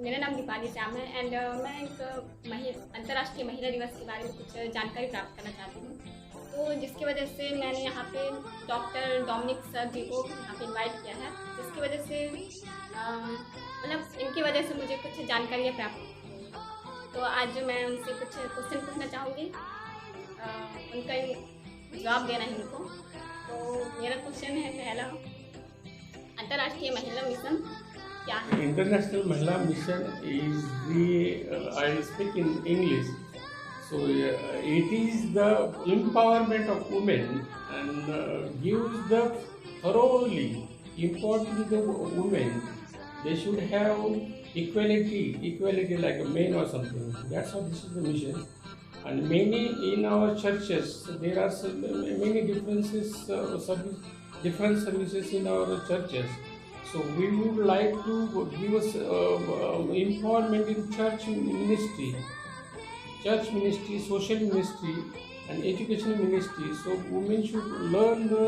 मेरा नाम दीपाली श्याम है एंड मैं एक अंतर्राष्ट्रीय महिला दिवस के बारे में कुछ जानकारी प्राप्त करना चाहती हूँ। तो जिसकी वजह से मैंने यहाँ पे डॉक्टर डोमिनिक सर जी को यहाँ पे इनवाइट किया है, जिसकी वजह से मतलब इनकी वजह से मुझे कुछ जानकारियाँ प्राप्त हुई। तो आज मैं उनसे कुछ क्वेश्चन पूछना चाहूँगी, उनका जवाब देना है उनको। तो मेरा क्वेश्चन है पहला, अंतर्राष्ट्रीय महिला मिशन क्या है? International Mahila Mission is I speak in English. So it is the empowerment of women and gives the thoroughly important the women. They should have equality like a man or something. That's how this is the mission. And many in our churches, there are many different services in our churches. So we would like to give us empowerment in church ministry, social ministry, and educational ministry. So women should learn the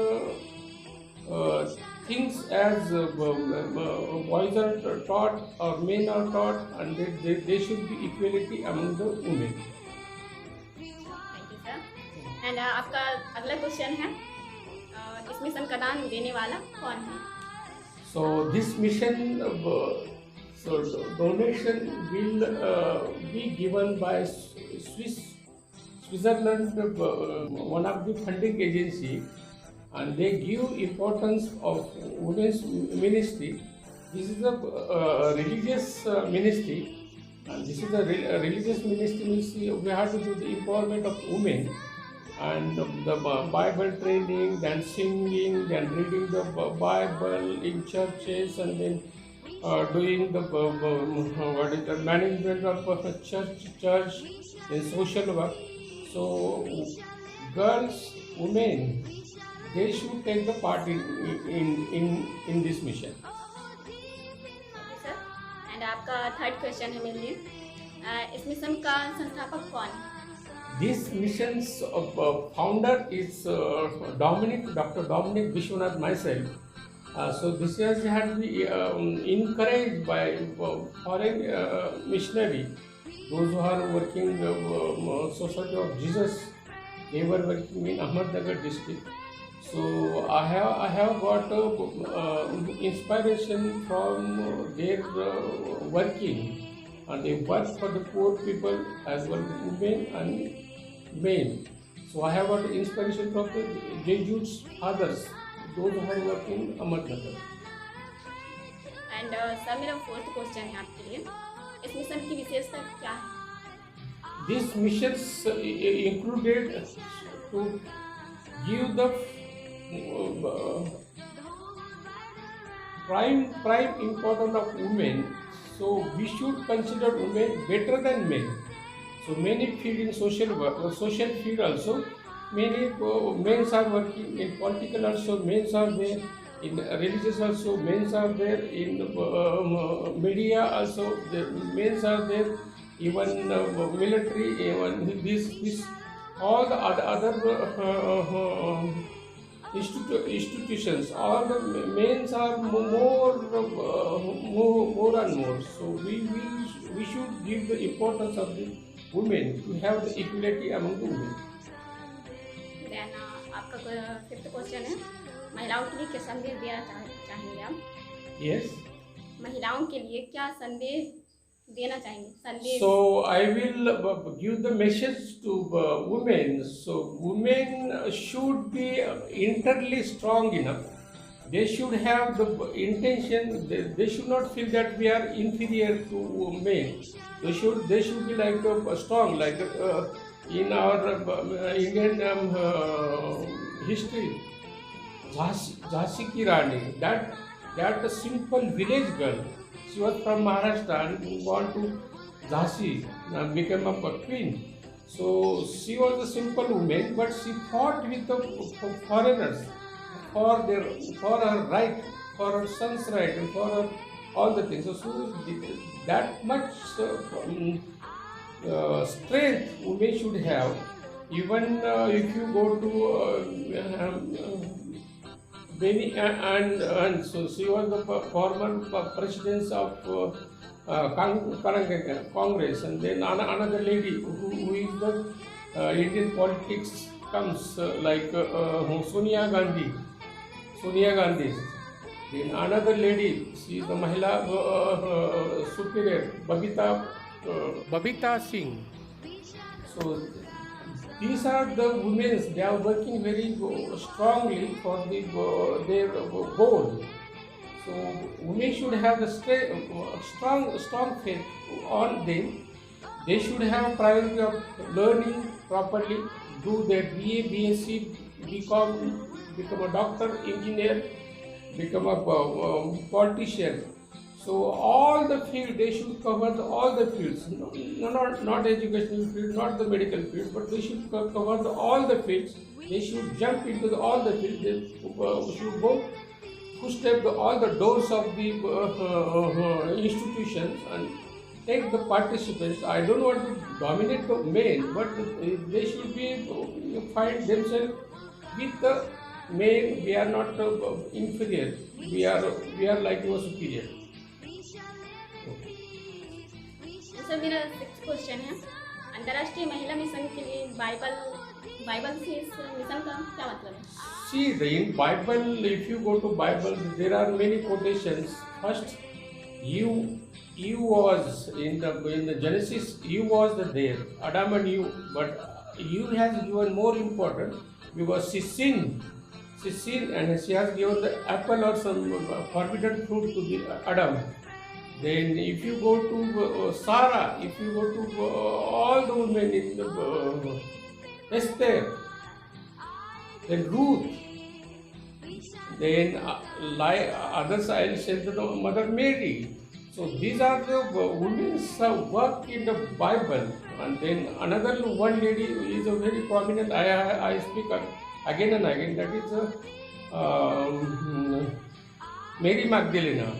things as boys are taught or men are taught, and they should be equality among the women. Thank you sir. And आपका अगला question है, इस mission का दान देने वाला कौन है? So this mission, donation will be given by Switzerland, one of the funding agency, and they give importance of women's ministry. This is a religious ministry, and this is a religious ministry means we have to do the empowerment of women. And the Bible training, then singing, then reading the Bible in churches, and then doing the management of church and social work. So girls, women, they should take the part in this mission. Sir and आपका third question है मेरे लिए, इस mission का संस्थापक कौन है? This mission's founder is Dr. Dominic Vishwanath myself. So this has had to be encouraged by foreign missionary, those who are working Society of Jesus. They were working in Ahmednagar district. So I have got inspiration from their working, and they work for the poor people as well, women and men. So I have got inspiration from the Jesuits fathers, those who are working in Ahmednagar. And sir मेरा fourth question है आपके लिए, इस mission की विशेषता क्या है? These missions included to give the prime importance of women. So we should consider women better than men. So many field in social work, social field also. Many men are working in political also. Men are there in religious also. Men are there in media also. The men are there even military. Even this all the other institutions. All the men are more and more. So we should give the importance of the women to have the equality among the women. Then आपका fifth question है, महिलाओं के लिए क्या संदेश देना चाहेंगे आप? Yes. महिलाओं के लिए क्या संदेश देना चाहेंगे? संदेश। So I will give the message to women. So women should be internally strong enough. They should have the intention. They should not feel that we are inferior to men. They should be like strong, like in our Indian history. Jhansi Ki Rani, that simple village girl. She was from Maharashtra and gone to Jhansi and became a queen. So she was a simple woman, but she fought with the foreigners for her right, for her son's right, and for her all the things. So that much strength women should have. Even if you go to Benny and so she was the former president of Congress, and then another lady who is the Indian politics comes Sonia Gandhi. Sonia Gandhi. Then another lady, she is the Mahila superior, Babita Singh. So these are the women. They are working very strongly for their goal. So women should have the strong faith on them. They should have a priority of learning properly, do their BA, BSc, BCom, become a doctor, engineer, become a politician. So all the field, they should cover all the fields, not educational field, not the medical field, but they should cover all the fields. They should jump into all the fields. They should go footstep all the doors of the institutions and take the participants. I don't want to dominate the men, but they should be find themselves with the men. We are not inferior. We are like your superior. Sir मेरा 6th question है, अंतर्राष्ट्रीय महिला mission के लिए Bible से इस mission का क्या मतलब है? See, in Bible, if you go to Bible, there are many quotations. First, Eve was in the Genesis. Eve was there, Adam and Eve. But Eve has given more important because she sinned, and she has given the apple or some forbidden fruit to the Adam. Then if you go to Sarah, if you go to all the women in the Esther, then Ruth, then others I will say the Mother Mary. So these are the women's work in the Bible. And then another one lady is a very prominent, I speak again and again, that is Mary Magdalena.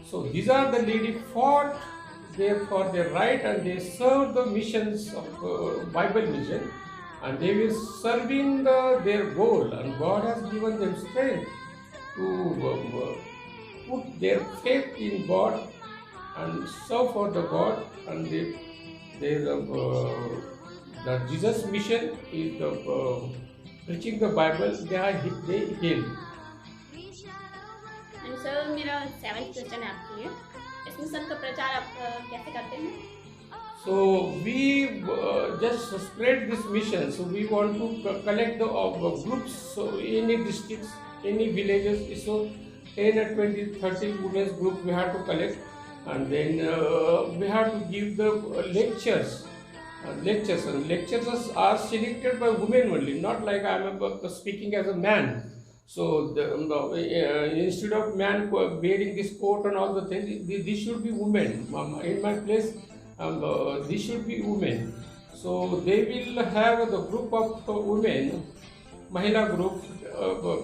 So these are the ladies fought there for their right, and they served the missions of Bible mission, and they were serving their goal, and God has given them strength to put their faith in God and serve for the God, and the Jesus mission is the preaching the Bible. They heal. And sir मेरा 7th question है आपके लिए, इस mission का प्रचार आप कैसे करते हैं? So we just spread this mission. So we want to collect the groups. So any districts, any villages. So 10 or 20, 30 women's group we have to collect, and then we have to give the lectures. Lectures are selected by women only, not like I am speaking as a man. So instead of man wearing this coat and all the things, this should be women. In my place, this should be women. So they will have the group of women, Mahila group,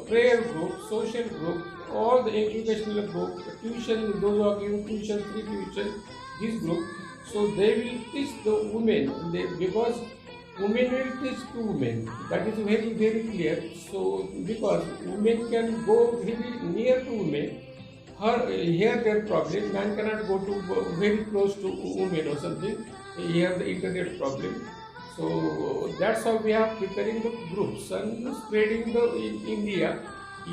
prayer group, social group, all the educational group, tuition, those who are giving tuition, free tuition, this group. So they will teach the women, because women will teach to women. That is very, very clear. So because women can go very near to women, hear their problem. Man cannot go to very close to women or something. Hear the internet problem. So that's how we are preparing the groups and spreading in India,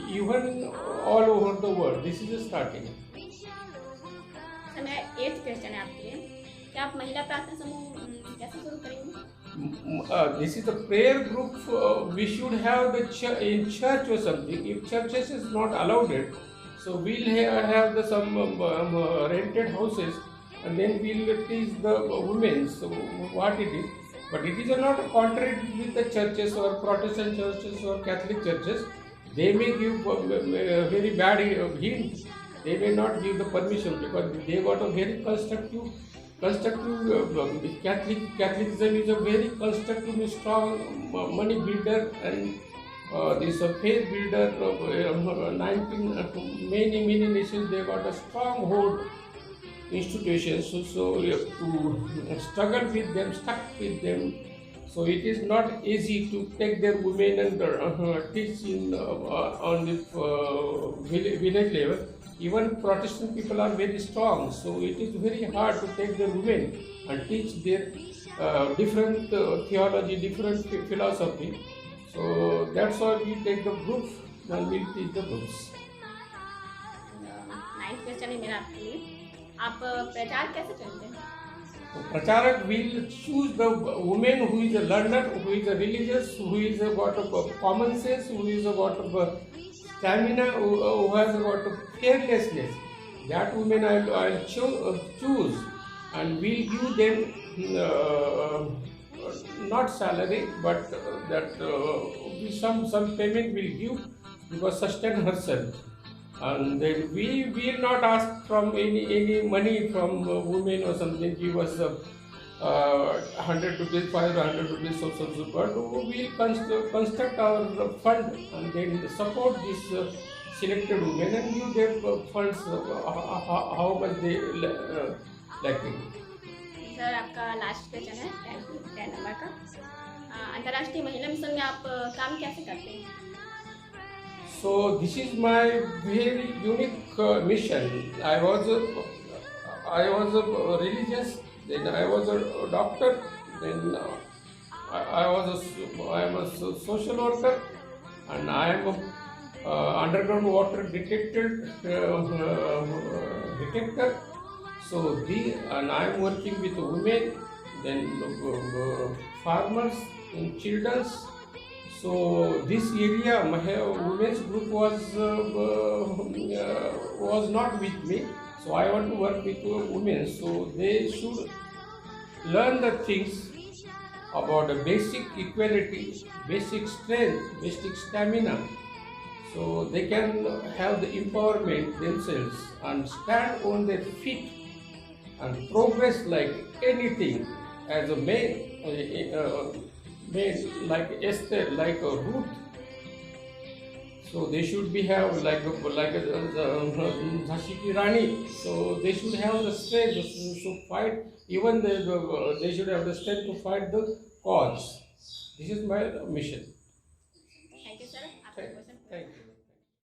even all over the world. This is the starting. Sir मेरा 8th question है आपके लिए, क्या आप महिला प्रार्थना समूह कैसे शुरू करेंगे? This is the prayer group. We should have in church or something. If churches is not allowed it, so we'll have some rented houses, and then we'll teach the women so what it is. But it is not contrary with the churches or Protestant churches or Catholic churches. They may give very bad hint. They may not give the permission because they got a very constructive. Catholicism is a very constructive, strong money builder, and this faith builder. 19 many nations, they got a stronghold institutions. So you have to struggle with them, stuck with them. So it is not easy to take their women and teach on the village level. even Protestant people are very strong, so it is very hard to take the women and teach their different theology, different philosophy. So that's why we take the group and we teach the groups. Ninth question है मेरा आपके लिए, आप प्रचार कैसे चुनते हैं? So Pracharek will choose the woman who is a learner, who is a religious, who is got a common sense, who is got a stamina, who has got a fearlessness. That woman I'll choose and will give them not salary, but that some payment will give because sustain herself. And then we will not ask from any money from women or something. Give us 100 rupees, 500 rupees, so. But we will construct our fund and then support this selected women and give them funds how much they lacking. Sir आपका last question है 10 number का, अंतर्राष्ट्रीय महिला mission में आप काम कैसे करते हैं? So this is my very unique mission. I was a religious, then I was a doctor, then I am a social worker, and I am a underground water detector. So and I am working with women, then farmers and children's. So this area, my women's group was not with me. So I want to work with women. So they should learn the things about the basic equality, basic strength, basic stamina. So they can have the empowerment themselves and stand on their feet and progress like anything as a man. Like Esther, like a Ruth. So they should be have like a Jhansi Ki Rani. So they should have the strength to fight. Even they should have the strength to fight the cause. This is my mission. Thank you sir, आपका question Thank you.